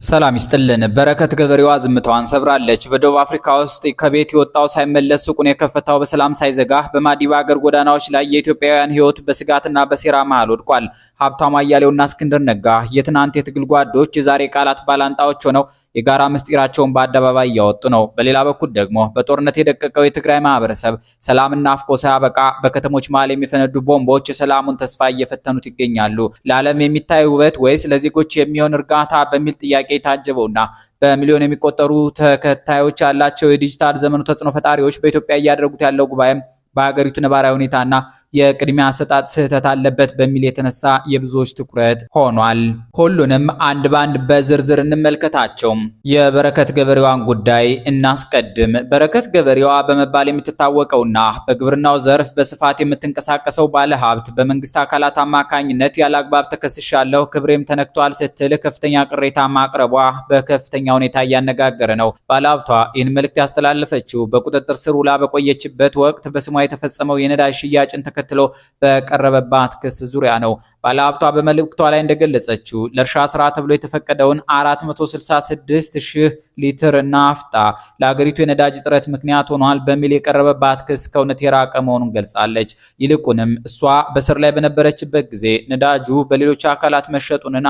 ሰላም ይስጥልን። በረከት ገበሬዋ ዝምታዋን ሰብራለች። በደቡብ አፍሪካ ውስጥ ከቤት የወጣው ሳይመለስ ሱቁን የከፈተው በሰላም ሳይዘጋ በማዲባ ሀገር ጎዳናዎች ላይ የኢትዮጵያውያን ሕይወት በስጋትና በሴራ መሃል ወድቋል። ሀብታሙ አያሌውና እስክንድር ነጋ የትናንት የትግል ጓዶች የዛሬ ቃላት ባላንጣዎች ሆነው የጋራ ምስጢራቸውን በአደባባይ እያወጡ ነው። በሌላ በኩል ደግሞ በጦርነት የደቀቀው የትግራይ ማህበረሰብ ሰላምና አፍቆ ሳያበቃ በከተሞች መሃል የሚፈነዱ ቦምቦች የሰላሙን ተስፋ እየፈተኑት ይገኛሉ። ለዓለም የሚታይ ውበት ወይስ ለዜጎች የሚሆን እርጋታ በሚል ጥያቄ የታጀበውና በሚሊዮን የሚቆጠሩ ተከታዮች ያላቸው የዲጂታል ዘመኑ ተጽዕኖ ፈጣሪዎች በኢትዮጵያ እያደረጉት ያለው ጉባኤም በሀገሪቱ ነባራዊ ሁኔታና የቅድሚያ አሰጣጥ ስህተት አለበት በሚል የተነሳ የብዙዎች ትኩረት ሆኗል። ሁሉንም አንድ ባንድ በዝርዝር እንመልከታቸው። የበረከት ገበሬዋን ጉዳይ እናስቀድም። በረከት ገበሬዋ በመባል የምትታወቀውና በግብርናው ዘርፍ በስፋት የምትንቀሳቀሰው ባለሀብት በመንግስት አካላት አማካኝነት ያለአግባብ ተከስሻለሁ፣ ክብሬም ተነክቷል ስትል ከፍተኛ ቅሬታ ማቅረቧ በከፍተኛ ሁኔታ እያነጋገረ ነው። ባለሀብቷ ይህን መልእክት ያስተላለፈችው በቁጥጥር ስር ውላ በቆየችበት ወቅት በስሟ የተፈጸመው የነዳጅ ሽያጭን ተከትሎ በቀረበባት ክስ ዙሪያ ነው። ባለሀብቷ በመልእክቷ ላይ እንደገለጸችው ለእርሻ ስራ ተብሎ የተፈቀደውን 466,000 ሊትር ናፍጣ ለሀገሪቱ የነዳጅ እጥረት ምክንያት ሆኗል በሚል የቀረበባት ክስ ከእውነት የራቀ መሆኑን ገልጻለች። ይልቁንም እሷ በስር ላይ በነበረችበት ጊዜ ነዳጁ በሌሎች አካላት መሸጡንና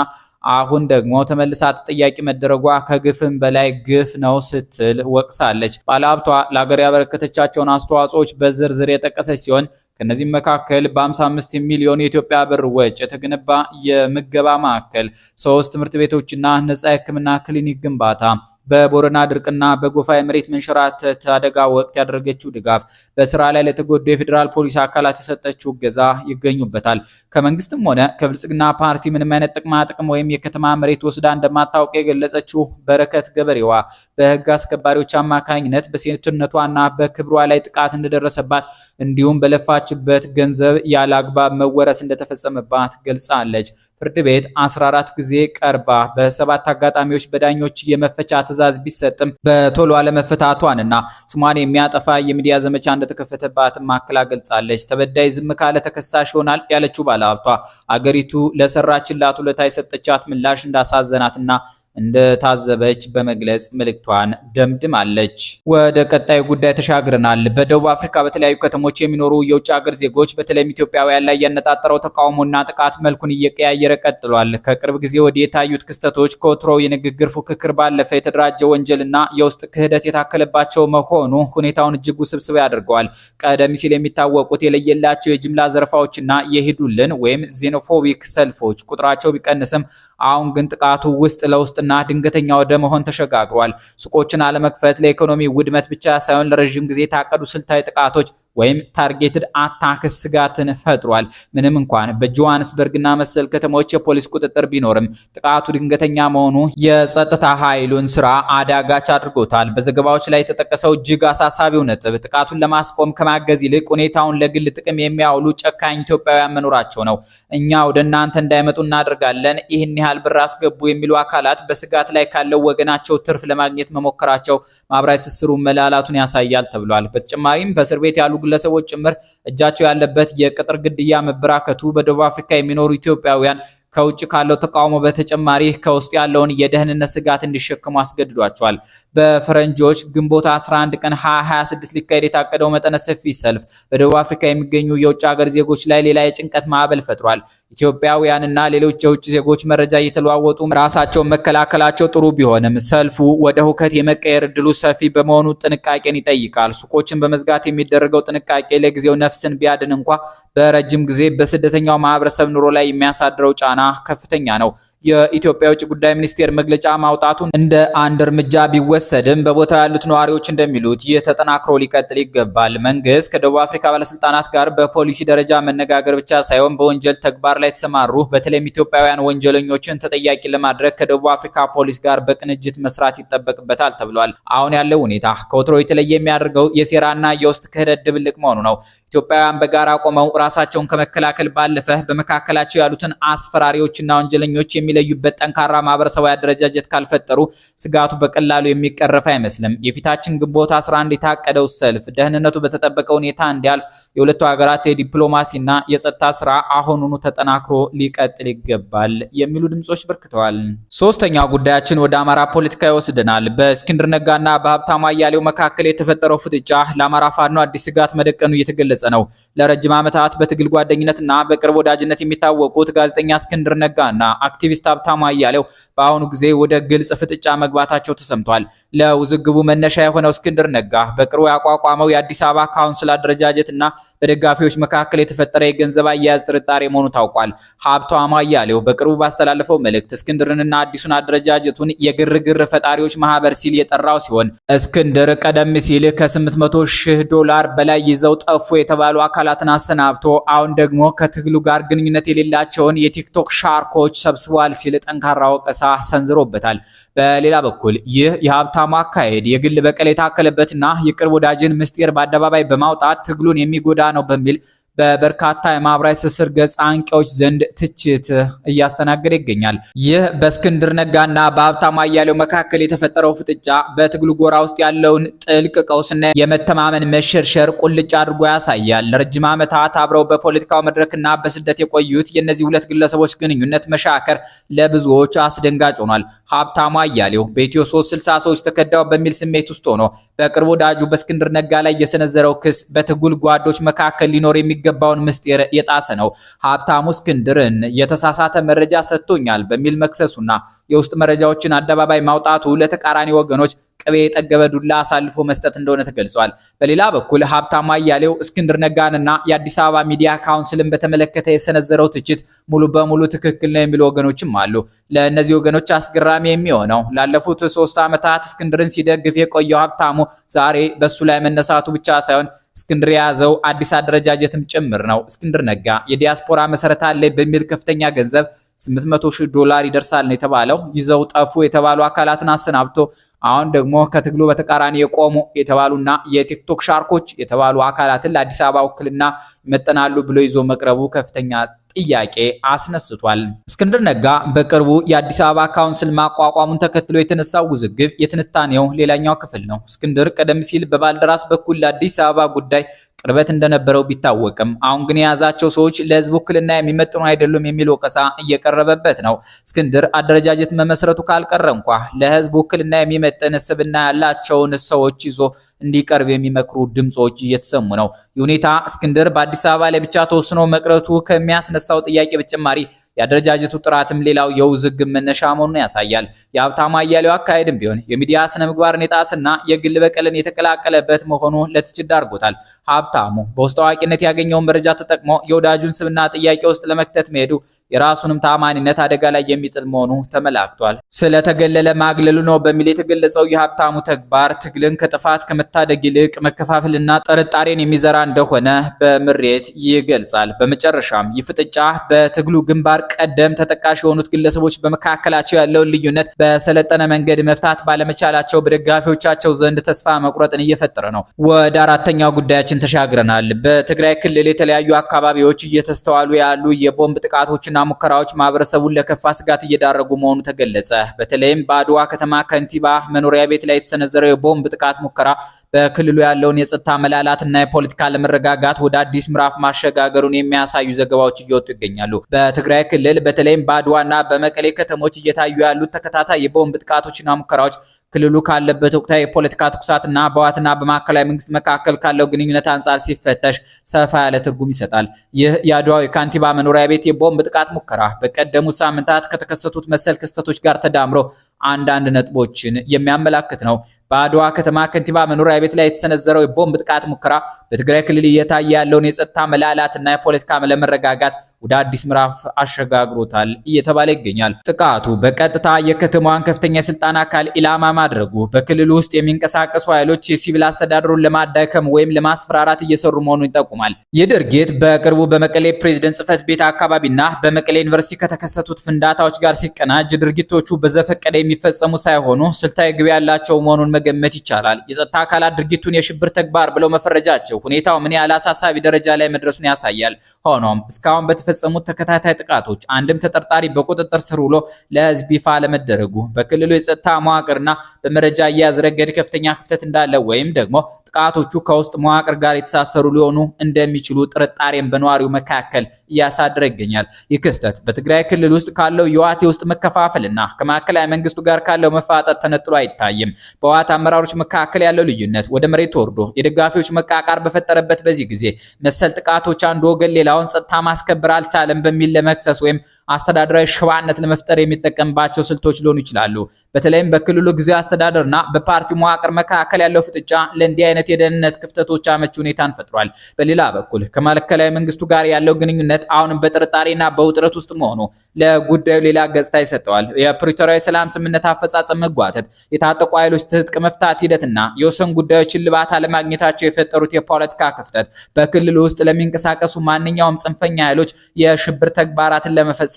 አሁን ደግሞ ተመልሳ ተጠያቂ መደረጓ ከግፍም በላይ ግፍ ነው ስትል ወቅሳለች። ባለሀብቷ ለሀገር ያበረከተቻቸውን አስተዋጽኦች በዝርዝር የጠቀሰች ሲሆን ከነዚህም መካከል በ55 ሚሊዮን የኢትዮጵያ ብር ወጪ የተገነባ የምገባ ማዕከል፣ 3 ትምህርት ቤቶችና ነፃ የሕክምና ክሊኒክ ግንባታ፣ በቦረና ድርቅና በጎፋ የመሬት መንሸራተት አደጋ ወቅት ያደረገችው ድጋፍ፣ በስራ ላይ ለተጎዱ የፌዴራል ፖሊስ አካላት የሰጠችው እገዛ ይገኙበታል። ከመንግስትም ሆነ ከብልጽግና ፓርቲ ምንም አይነት ጥቅም ወይም የከተማ መሬት ወስዳ እንደማታውቅ የገለጸችው በረከት ገበሬዋ በህግ አስከባሪዎች አማካኝነት በሴትነቷና በክብሯ ላይ ጥቃት እንደደረሰባት እንዲሁም በለፋችበት ገንዘብ ያለ አግባብ መወረስ እንደተፈጸመባት ገልጻለች። ፍርድ ቤት 14 ጊዜ ቀርባ በ7 አጋጣሚዎች በዳኞች የመፈቻ ትዕዛዝ ቢሰጥም በቶሎ አለመፈታቷንና ስሟን የሚያጠፋ የሚዲያ ዘመቻ እንደተከፈተባት ማክላ ገልጻለች። ተበዳይ ዝም ካለ ተከሳሽ ይሆናል ያለችው ባለሀብቷ አገሪቱ ለሰራችላት ውለታ የሰጠቻት ምላሽ እንዳሳዘናትና እንደታዘበች በመግለጽ መልእክቷን ደምድማለች። ወደ ቀጣዩ ጉዳይ ተሻግረናል። በደቡብ አፍሪካ በተለያዩ ከተሞች የሚኖሩ የውጭ ሀገር ዜጎች በተለይም ኢትዮጵያውያን ላይ ያነጣጠረው ተቃውሞና ጥቃት መልኩን እየቀያየረ ቀጥሏል። ከቅርብ ጊዜ ወዲህ የታዩት ክስተቶች ከወትሮው የንግግር ፉክክር ባለፈ የተደራጀ ወንጀልና የውስጥ ክህደት የታከለባቸው መሆኑ ሁኔታውን እጅግ ውስብስብ ያደርገዋል። ቀደም ሲል የሚታወቁት የለየላቸው የጅምላ ዘረፋዎችና የሂዱልን ወይም ዜኖፎቢክ ሰልፎች ቁጥራቸው ቢቀንስም አሁን ግን ጥቃቱ ውስጥ ለውስጥ እና ድንገተኛ ወደ መሆን ተሸጋግሯል። ሱቆችን አለመክፈት ለኢኮኖሚ ውድመት ብቻ ሳይሆን ለረጅም ጊዜ የታቀዱ ስልታዊ ጥቃቶች ወይም ታርጌትድ አታክስ ስጋትን ፈጥሯል። ምንም እንኳን በጆሃንስበርግና መሰል ከተሞች የፖሊስ ቁጥጥር ቢኖርም ጥቃቱ ድንገተኛ መሆኑ የጸጥታ ኃይሉን ስራ አዳጋች አድርጎታል። በዘገባዎች ላይ የተጠቀሰው እጅግ አሳሳቢው ነጥብ ጥቃቱን ለማስቆም ከማገዝ ይልቅ ሁኔታውን ለግል ጥቅም የሚያውሉ ጨካኝ ኢትዮጵያውያን መኖራቸው ነው። እኛ ወደ እናንተ እንዳይመጡ እናደርጋለን፣ ይህን ያህል ብር አስገቡ የሚሉ አካላት በስጋት ላይ ካለው ወገናቸው ትርፍ ለማግኘት መሞከራቸው ማህበራዊ ትስስሩ መላላቱን ያሳያል ተብሏል። በተጨማሪም በእስር ቤት ያሉ ግለሰቦች ጭምር እጃቸው ያለበት የቅጥር ግድያ መበራከቱ በደቡብ አፍሪካ የሚኖሩ ኢትዮጵያውያን ከውጭ ካለው ተቃውሞ በተጨማሪ ከውስጥ ያለውን የደህንነት ስጋት እንዲሸከሙ አስገድዷቸዋል። በፈረንጆች ግንቦት 11 ቀን 2026 ሊካሄድ የታቀደው መጠነ ሰፊ ሰልፍ በደቡብ አፍሪካ የሚገኙ የውጭ ሀገር ዜጎች ላይ ሌላ የጭንቀት ማዕበል ፈጥሯል። ኢትዮጵያውያንና ሌሎች የውጭ ዜጎች መረጃ እየተለዋወጡ ራሳቸውን መከላከላቸው ጥሩ ቢሆንም ሰልፉ ወደ ሁከት የመቀየር እድሉ ሰፊ በመሆኑ ጥንቃቄን ይጠይቃል። ሱቆችን በመዝጋት የሚደረገው ጥንቃቄ ለጊዜው ነፍስን ቢያድን እንኳ በረጅም ጊዜ በስደተኛው ማህበረሰብ ኑሮ ላይ የሚያሳድረው ጫና ከፍተኛ ነው። የኢትዮጵያ የውጭ ጉዳይ ሚኒስቴር መግለጫ ማውጣቱን እንደ አንድ እርምጃ ቢወሰድም በቦታው ያሉት ነዋሪዎች እንደሚሉት ይህ ተጠናክሮ ሊቀጥል ይገባል። መንግስት ከደቡብ አፍሪካ ባለስልጣናት ጋር በፖሊሲ ደረጃ መነጋገር ብቻ ሳይሆን በወንጀል ተግባር ላይ የተሰማሩ በተለይም ኢትዮጵያውያን ወንጀለኞችን ተጠያቂ ለማድረግ ከደቡብ አፍሪካ ፖሊስ ጋር በቅንጅት መስራት ይጠበቅበታል ተብሏል። አሁን ያለው ሁኔታ ከወትሮ የተለየ የሚያደርገው የሴራና የውስጥ ክህደት ድብልቅ መሆኑ ነው። ኢትዮጵያውያን በጋራ ቆመው ራሳቸውን ከመከላከል ባለፈ በመካከላቸው ያሉትን አስፈራሪዎችና ወንጀለኞች የሚለዩበት ጠንካራ ማህበረሰባዊ አደረጃጀት ካልፈጠሩ ስጋቱ በቀላሉ የሚቀረፍ አይመስልም። የፊታችን ግንቦት 11 የታቀደው ሰልፍ ደህንነቱ በተጠበቀ ሁኔታ እንዲያልፍ የሁለቱ ሀገራት የዲፕሎማሲና የጸጥታ ስራ አሁኑኑ ተጠናክሮ ሊቀጥል ይገባል የሚሉ ድምጾች በርክተዋል። ሶስተኛው ጉዳያችን ወደ አማራ ፖለቲካ ይወስደናል። በእስክንድር ነጋና በሀብታሙ አያሌው መካከል የተፈጠረው ፍጥጫ ለአማራ ፋኖ አዲስ ስጋት መደቀኑ እየተገለጸ ነው። ለረጅም ዓመታት በትግል ጓደኝነትና በቅርብ ወዳጅነት የሚታወቁት ጋዜጠኛ እስክንድር ነጋና አክቲቪስት ሀብታሙ አያሌው በአሁኑ ጊዜ ወደ ግልጽ ፍጥጫ መግባታቸው ተሰምቷል። ለውዝግቡ መነሻ የሆነው እስክንድር ነጋ በቅርቡ ያቋቋመው የአዲስ አበባ ካውንስል አደረጃጀትና በደጋፊዎች መካከል የተፈጠረ የገንዘብ አያያዝ ጥርጣሬ መሆኑ ታውቋል። ሀብታሙ አያሌው በቅርቡ ባስተላለፈው መልእክት እስክንድርንና አዲሱን አደረጃጀቱን የግርግር ፈጣሪዎች ማህበር ሲል የጠራው ሲሆን እስክንድር ቀደም ሲል $800,000 በላይ ይዘው ጠፉ የተባሉ አካላትን አሰናብቶ አሁን ደግሞ ከትግሉ ጋር ግንኙነት የሌላቸውን የቲክቶክ ሻርኮች ሰብስበዋል ሲል ጠንካራ ወቀሳ ሰንዝሮበታል። በሌላ በኩል ይህ የሀብታሙ አካሄድ የግል በቀል የታከለበትና የቅርብ ወዳጅን ምስጢር በአደባባይ በማውጣት ትግሉን የሚጎዳ ነው በሚል በበርካታ የማህበራዊ ትስስር ገጽ አንቂዎች ዘንድ ትችት እያስተናገደ ይገኛል። ይህ በእስክንድር ነጋና በሀብታሙ አያሌው መካከል የተፈጠረው ፍጥጫ በትግሉ ጎራ ውስጥ ያለውን ጥልቅ ቀውስና የመተማመን መሸርሸር ቁልጭ አድርጎ ያሳያል። ለረጅም ዓመታት አብረው በፖለቲካው መድረክና በስደት የቆዩት የእነዚህ ሁለት ግለሰቦች ግንኙነት መሻከር ለብዙዎች አስደንጋጭ ሆኗል። ሀብታሙ አያሌው በኢትዮ 360 ሰዎች ተከዳው በሚል ስሜት ውስጥ ሆኖ በቅርቡ ወዳጁ በእስክንድር ነጋ ላይ የሰነዘረው ክስ በትግል ጓዶች መካከል ሊኖር የሚገባውን ምስጢር የጣሰ ነው። ሀብታሙ እስክንድርን የተሳሳተ መረጃ ሰጥቶኛል በሚል መክሰሱና የውስጥ መረጃዎችን አደባባይ ማውጣቱ ለተቃራኒ ወገኖች ቅቤ የጠገበ ዱላ አሳልፎ መስጠት እንደሆነ ተገልጿል። በሌላ በኩል ሀብታሙ አያሌው እስክንድር ነጋንና የአዲስ አበባ ሚዲያ ካውንስልን በተመለከተ የሰነዘረው ትችት ሙሉ በሙሉ ትክክል ነው የሚሉ ወገኖችም አሉ። ለእነዚህ ወገኖች አስገራሚ የሚሆነው ላለፉት 3 ዓመታት እስክንድርን ሲደግፍ የቆየው ሀብታሙ ዛሬ በሱ ላይ መነሳቱ ብቻ ሳይሆን እስክንድር የያዘው አዲስ አደረጃጀትም ጭምር ነው። እስክንድር ነጋ የዲያስፖራ መሰረት አለ በሚል ከፍተኛ ገንዘብ $800,000 ይደርሳል ነው የተባለው ይዘው ጠፉ የተባሉ አካላትን አሰናብቶ አሁን ደግሞ ከትግሉ በተቃራኒ የቆሙ የተባሉና የቲክቶክ ሻርኮች የተባሉ አካላትን ለአዲስ አበባ ውክልና ይመጠናሉ ብሎ ይዞ መቅረቡ ከፍተኛ ጥያቄ አስነስቷል። እስክንድር ነጋ በቅርቡ የአዲስ አበባ ካውንስል ማቋቋሙን ተከትሎ የተነሳው ውዝግብ የትንታኔው ሌላኛው ክፍል ነው። እስክንድር ቀደም ሲል በባልደራስ በኩል ለአዲስ አበባ ጉዳይ ቅርበት እንደነበረው ቢታወቅም አሁን ግን የያዛቸው ሰዎች ለህዝብ ውክልና የሚመጥኑ አይደሉም የሚል ወቀሳ እየቀረበበት ነው። እስክንድር አደረጃጀት መመስረቱ ካልቀረ እንኳ ለህዝብ ውክልና የሚመጥን ስብዕና ያላቸውን ሰዎች ይዞ እንዲቀርብ የሚመክሩ ድምጾች እየተሰሙ ነው። ይህ ሁኔታ እስክንድር በአዲስ አበባ ላይ ብቻ ተወስኖ መቅረቱ ከሚያስነሳው ጥያቄ በተጨማሪ የአደረጃጀቱ ጥራትም ሌላው የውዝግብ መነሻ መሆኑን ያሳያል። የሀብታሙ አያሌው አካሄድም ቢሆን የሚዲያ ስነ ምግባርን የጣስና የግል በቀልን የተቀላቀለበት መሆኑ ለትችት ዳርጎታል። ሀብታሙ በውስጥ አዋቂነት ያገኘውን መረጃ ተጠቅሞ የወዳጁን ስብዕና ጥያቄ ውስጥ ለመክተት መሄዱ የራሱንም ታማኝነት አደጋ ላይ የሚጥል መሆኑ ተመላክቷል። ስለተገለለ ማግለሉ ነው በሚል የተገለጸው የሀብታሙ ተግባር ትግልን ከጥፋት ከመታደግ ይልቅ መከፋፈልና ጥርጣሬን የሚዘራ እንደሆነ በምሬት ይገልጻል። በመጨረሻም ይህ ፍጥጫ በትግሉ ግንባር ቀደም ተጠቃሽ የሆኑት ግለሰቦች በመካከላቸው ያለውን ልዩነት በሰለጠነ መንገድ መፍታት ባለመቻላቸው በደጋፊዎቻቸው ዘንድ ተስፋ መቁረጥን እየፈጠረ ነው። ወደ አራተኛው ጉዳያችን ተሻግረናል። በትግራይ ክልል የተለያዩ አካባቢዎች እየተስተዋሉ ያሉ የቦምብ ጥቃቶችና ሙከራዎች ማህበረሰቡን ለከፋ ስጋት እየዳረጉ መሆኑ ተገለጸ። በተለይም በአድዋ ከተማ ከንቲባ መኖሪያ ቤት ላይ የተሰነዘረው የቦምብ ጥቃት ሙከራ በክልሉ ያለውን የጸጥታ መላላትና የፖለቲካ ለመረጋጋት ወደ አዲስ ምዕራፍ ማሸጋገሩን የሚያሳዩ ዘገባዎች እየወጡ ይገኛሉ። በትግራይ ክልል በተለይም በአድዋና በመቀሌ ከተሞች እየታዩ ያሉት ተከታታይ የቦምብ ጥቃቶችና ሙከራዎች ክልሉ ካለበት ወቅታዊ የፖለቲካ ትኩሳትና በህወሓትና በማዕከላዊ መንግስት መካከል ካለው ግንኙነት አንጻር ሲፈተሽ ሰፋ ያለ ትርጉም ይሰጣል። ይህ የአድዋው የካንቲባ መኖሪያ ቤት የቦምብ ጥቃት ሙከራ በቀደሙት ሳምንታት ከተከሰቱት መሰል ክስተቶች ጋር ተዳምሮ አንዳንድ ነጥቦችን የሚያመላክት ነው። በአድዋ ከተማ ከንቲባ መኖሪያ ቤት ላይ የተሰነዘረው የቦምብ ጥቃት ሙከራ በትግራይ ክልል እየታየ ያለውን የጸጥታ መላላትና የፖለቲካ ለመረጋጋት ወደ አዲስ ምዕራፍ አሸጋግሮታል እየተባለ ይገኛል። ጥቃቱ በቀጥታ የከተማዋን ከፍተኛ የስልጣን አካል ኢላማ ማድረጉ በክልሉ ውስጥ የሚንቀሳቀሱ ኃይሎች የሲቪል አስተዳደሩን ለማዳከም ወይም ለማስፈራራት እየሰሩ መሆኑን ይጠቁማል። ይህ ድርጊት በቅርቡ በመቀሌ ፕሬዝደንት ጽሕፈት ቤት አካባቢና በመቀሌ ዩኒቨርሲቲ ከተከሰቱት ፍንዳታዎች ጋር ሲቀናጅ ድርጊቶቹ በዘፈቀደ የሚፈጸሙ ሳይሆኑ ስልታዊ ግብ ያላቸው መሆኑን መገመት ይቻላል። የጸጥታ አካላት ድርጊቱን የሽብር ተግባር ብለው መፈረጃቸው ሁኔታው ምን ያህል አሳሳቢ ደረጃ ላይ መድረሱን ያሳያል። ሆኖም እስካሁን በተፈጸሙት ተከታታይ ጥቃቶች አንድም ተጠርጣሪ በቁጥጥር ስር ውሎ ለህዝብ ይፋ አለመደረጉ በክልሉ የጸጥታ መዋቅርና በመረጃ አያያዝ ረገድ ከፍተኛ ክፍተት እንዳለ ወይም ደግሞ ጥቃቶቹ ከውስጥ መዋቅር ጋር የተሳሰሩ ሊሆኑ እንደሚችሉ ጥርጣሬን በነዋሪው መካከል እያሳደረ ይገኛል። ይህ ክስተት በትግራይ ክልል ውስጥ ካለው የህወሓት የውስጥ መከፋፈልና ከማዕከላዊ መንግስቱ ጋር ካለው መፋጠጥ ተነጥሎ አይታይም። በህወሓት አመራሮች መካከል ያለው ልዩነት ወደ መሬት ወርዶ የደጋፊዎች መቃቃር በፈጠረበት በዚህ ጊዜ መሰል ጥቃቶች አንዱ ወገን ሌላውን ጸጥታ ማስከበር አልቻለም በሚል ለመክሰስ ወይም አስተዳደራዊ ሽባነት ለመፍጠር የሚጠቀምባቸው ስልቶች ሊሆኑ ይችላሉ። በተለይም በክልሉ ጊዜያዊ አስተዳደርና በፓርቲው መዋቅር መካከል ያለው ፍጥጫ ለእንዲህ አይነት የደህንነት ክፍተቶች አመቺ ሁኔታን ፈጥሯል። በሌላ በኩል ከማዕከላዊ መንግስቱ ጋር ያለው ግንኙነት አሁንም በጥርጣሬና በውጥረት ውስጥ መሆኑ ለጉዳዩ ሌላ ገጽታ ይሰጠዋል። የፕሪቶሪያ የሰላም ስምምነት አፈጻጸም መጓተት፣ የታጠቁ ኃይሎች ትጥቅ መፍታት ሂደትና የወሰን ጉዳዮች እልባት አለማግኘታቸው የፈጠሩት የፖለቲካ ክፍተት በክልሉ ውስጥ ለሚንቀሳቀሱ ማንኛውም ጽንፈኛ ኃይሎች የሽብር ተግባራትን ለመፈጸም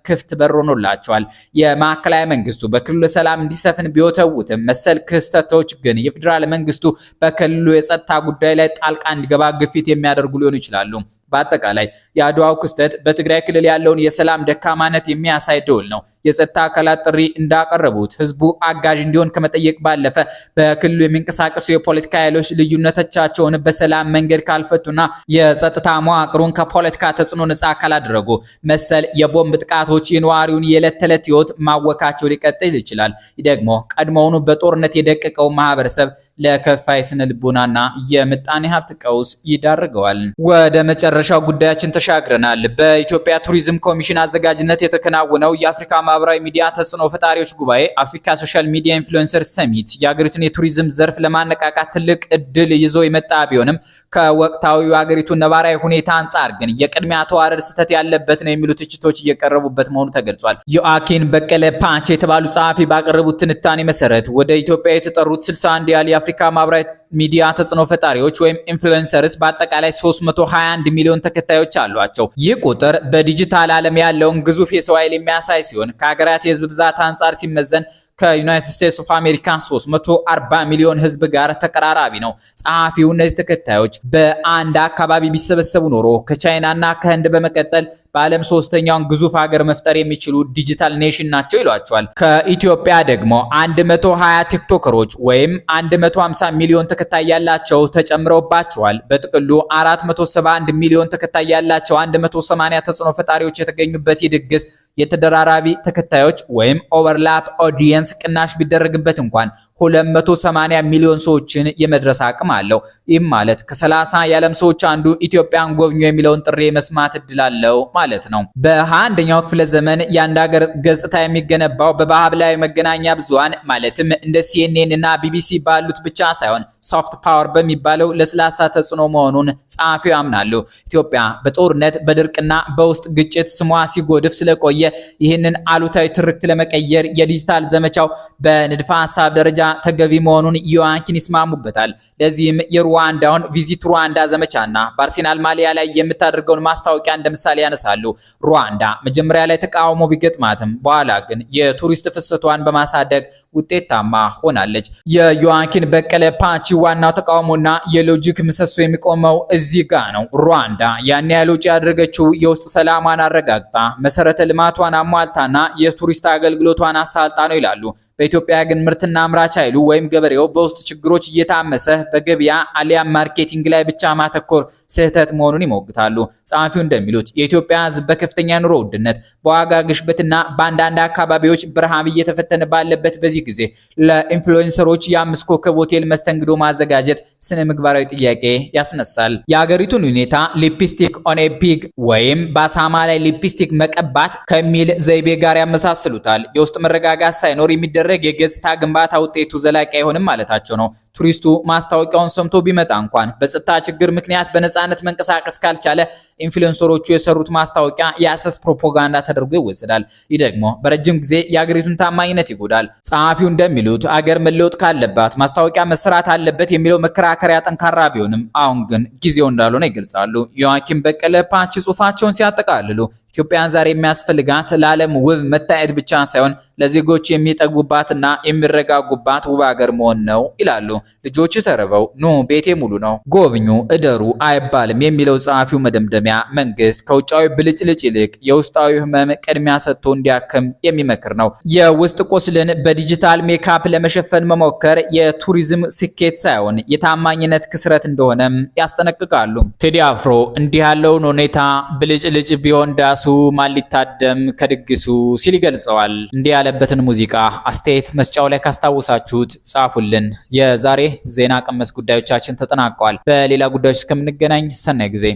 ክፍት በር ሆኖላቸዋል። የማዕከላዊ መንግስቱ በክልሉ ሰላም እንዲሰፍን ቢወተውትም መሰል ክስተቶች ግን የፌዴራል መንግስቱ በክልሉ የጸጥታ ጉዳይ ላይ ጣልቃ እንዲገባ ግፊት የሚያደርጉ ሊሆኑ ይችላሉ። በአጠቃላይ የአድዋው ክስተት በትግራይ ክልል ያለውን የሰላም ደካማነት የሚያሳይ ደወል ነው። የጸጥታ አካላት ጥሪ እንዳቀረቡት ህዝቡ አጋዥ እንዲሆን ከመጠየቅ ባለፈ በክልሉ የሚንቀሳቀሱ የፖለቲካ ኃይሎች ልዩነቶቻቸውን በሰላም መንገድ ካልፈቱና የጸጥታ መዋቅሩን ከፖለቲካ ተጽዕኖ ነፃ ካላደረጉ መሰል የቦምብ ጥቃቶች የነዋሪውን የዕለት ተዕለት ህይወት ማወካቸው ሊቀጥል ይችላል። ይህ ደግሞ ቀድሞውኑ በጦርነት የደቀቀው ማህበረሰብ ለከፋ የስነ ልቦናና የምጣኔ ሀብት ቀውስ ይዳርገዋል። ወደ መጨረሻው ጉዳያችን ተሻግረናል። በኢትዮጵያ ቱሪዝም ኮሚሽን አዘጋጅነት የተከናወነው የአፍሪካ ማህበራዊ ሚዲያ ተጽዕኖ ፈጣሪዎች ጉባኤ አፍሪካ ሶሻል ሚዲያ ኢንፍሉዌንሰር ሰሚት የሀገሪቱን የቱሪዝም ዘርፍ ለማነቃቃት ትልቅ እድል ይዞ የመጣ ቢሆንም ከወቅታዊ የሀገሪቱ ነባራዊ ሁኔታ አንጻር ግን የቅድሚያ ተዋረድ ስህተት ያለበት ነው የሚሉ ትችቶች እየቀረቡበት መሆኑ ተገልጿል። ዮአኪን በቀለ ፓንች የተባሉ ጸሐፊ ባቀረቡት ትንታኔ መሰረት ወደ ኢትዮጵያ የተጠሩት 61 ያህል የአፍሪካ ማህበራዊ ሚዲያ ተጽዕኖ ፈጣሪዎች ወይም ኢንፍሉዌንሰርስ በአጠቃላይ 321 ሚሊዮን ተከታዮች አሏቸው። ይህ ቁጥር በዲጂታል ዓለም ያለውን ግዙፍ የሰው ኃይል የሚያሳይ ሲሆን ከሀገራት የህዝብ ብዛት አንጻር ሲመዘን ከዩናይትድ ስቴትስ ኦፍ አሜሪካ 340 ሚሊዮን ህዝብ ጋር ተቀራራቢ ነው። ጸሐፊው እነዚህ ተከታዮች በአንድ አካባቢ ቢሰበሰቡ ኖሮ ከቻይናና ከህንድ በመቀጠል በዓለም ሶስተኛውን ግዙፍ ሀገር መፍጠር የሚችሉ ዲጂታል ኔሽን ናቸው ይሏቸዋል። ከኢትዮጵያ ደግሞ 120 ቲክቶከሮች ወይም 150 ሚሊዮን ተከታይ ያላቸው ተጨምረውባቸዋል። በጥቅሉ 471 ሚሊዮን ተከታይ ያላቸው 180 ተጽዕኖ ፈጣሪዎች የተገኙበት የድግስ የተደራራቢ ተከታዮች ወይም ኦቨርላፕ ኦዲየንስ ቅናሽ ቢደረግበት እንኳን 280 ሚሊዮን ሰዎችን የመድረስ አቅም አለው። ይህም ማለት ከ30 የዓለም ሰዎች አንዱ ኢትዮጵያን ጎብኙ የሚለውን ጥሪ መስማት እድል አለው ማለት ነው። በ21ኛው ክፍለ ዘመን የአንድ ሀገር ገጽታ የሚገነባው በባህላዊ መገናኛ ብዙሃን ማለትም እንደ CNN እና BBC ባሉት ብቻ ሳይሆን ሶፍት ፓወር በሚባለው ለስላሳ ተጽዕኖ መሆኑን ጸሐፊው ያምናሉ። ኢትዮጵያ በጦርነት በድርቅና በውስጥ ግጭት ስሟ ሲጎድፍ ስለቆየ ይህንን አሉታዊ ትርክት ለመቀየር የዲጂታል ዘመቻው በንድፈ ሐሳብ ደረጃ ተገቢ መሆኑን ዮአኪን ይስማሙበታል። ለዚህም የሩዋንዳውን ቪዚት ሩዋንዳ ዘመቻና በአርሴናል ማሊያ ላይ የምታደርገውን ማስታወቂያ እንደ ምሳሌ ያነሳሉ። ሩዋንዳ መጀመሪያ ላይ ተቃውሞ ቢገጥማትም በኋላ ግን የቱሪስት ፍሰቷን በማሳደግ ውጤታማ ሆናለች። የዮአኪን በቀለ ፓንች ዋናው ተቃውሞና የሎጂክ ምሰሶ የሚቆመው እዚህ ጋር ነው። ሩዋንዳ ያን ያህል ወጪ ያደረገችው የውስጥ ሰላሟን አረጋግጣ መሰረተ ልማቷን አሟልታና የቱሪስት አገልግሎቷን አሳልጣ ነው ይላሉ። በኢትዮጵያ ግን ምርትና አምራች ኃይሉ ወይም ገበሬው በውስጥ ችግሮች እየታመሰ በገበያ አሊያም ማርኬቲንግ ላይ ብቻ ማተኮር ስህተት መሆኑን ይሞግታሉ። ጸሐፊው እንደሚሉት የኢትዮጵያ ሕዝብ በከፍተኛ ኑሮ ውድነት፣ በዋጋ ግሽበትና በአንዳንድ አካባቢዎች በረሃብ እየተፈተነ ባለበት በዚህ ጊዜ ለኢንፍሉዌንሰሮች የ5 ኮከብ ሆቴል መስተንግዶ ማዘጋጀት ስነ ምግባራዊ ጥያቄ ያስነሳል። የሀገሪቱን ሁኔታ ሊፕስቲክ ኦን ኤ ፒግ ወይም በአሳማ ላይ ሊፕስቲክ መቀባት ከሚል ዘይቤ ጋር ያመሳስሉታል። የውስጥ መረጋጋት ሳይኖር የሚደረግ የገጽታ ግንባታ ውጤቱ ዘላቂ አይሆንም ማለታቸው ነው። ቱሪስቱ ማስታወቂያውን ሰምቶ ቢመጣ እንኳን በጸጥታ ችግር ምክንያት በነፃነት መንቀሳቀስ ካልቻለ ኢንፍሉዌንሰሮቹ የሰሩት ማስታወቂያ የሐሰት ፕሮፓጋንዳ ተደርጎ ይወሰዳል። ይህ ደግሞ በረጅም ጊዜ የሀገሪቱን ታማኝነት ይጎዳል። ጸሐፊው እንደሚሉት አገር መለወጥ ካለባት ማስታወቂያ መሰራት አለበት የሚለው መከራከሪያ ጠንካራ ቢሆንም አሁን ግን ጊዜው እንዳልሆነ ይገልጻሉ። ዮአኪን በቀለ ፓንች ጽሑፋቸውን ሲያጠቃልሉ ኢትዮጵያን ዛሬ የሚያስፈልጋት ለዓለም ውብ መታየት ብቻ ሳይሆን ለዜጎች የሚጠግቡባትና የሚረጋጉባት ውብ ሀገር መሆን ነው ይላሉ። ልጆች ተርበው ኑ ቤቴ ሙሉ ነው ጎብኙ እደሩ አይባልም የሚለው ጸሐፊው መደምደሚያ መንግስት ከውጫዊ ብልጭልጭ ይልቅ የውስጣዊ ህመም ቅድሚያ ሰጥቶ እንዲያክም የሚመክር ነው። የውስጥ ቁስልን በዲጂታል ሜካፕ ለመሸፈን መሞከር የቱሪዝም ስኬት ሳይሆን የታማኝነት ክስረት እንደሆነም ያስጠነቅቃሉ። ቴዲ አፍሮ እንዲህ ያለውን ሁኔታ ብልጭልጭ ቢሆን ዳሱ ማን ሊታደም ከድግሱ ሲል ይገልጸዋል። እንዲህ ያለበትን ሙዚቃ አስተያየት መስጫው ላይ ካስታወሳችሁት ጻፉልን። የዛሬ ዜና ቀመስ ጉዳዮቻችን ተጠናቀዋል። በሌላ ጉዳዮች እስከምንገናኝ ሰናይ ጊዜ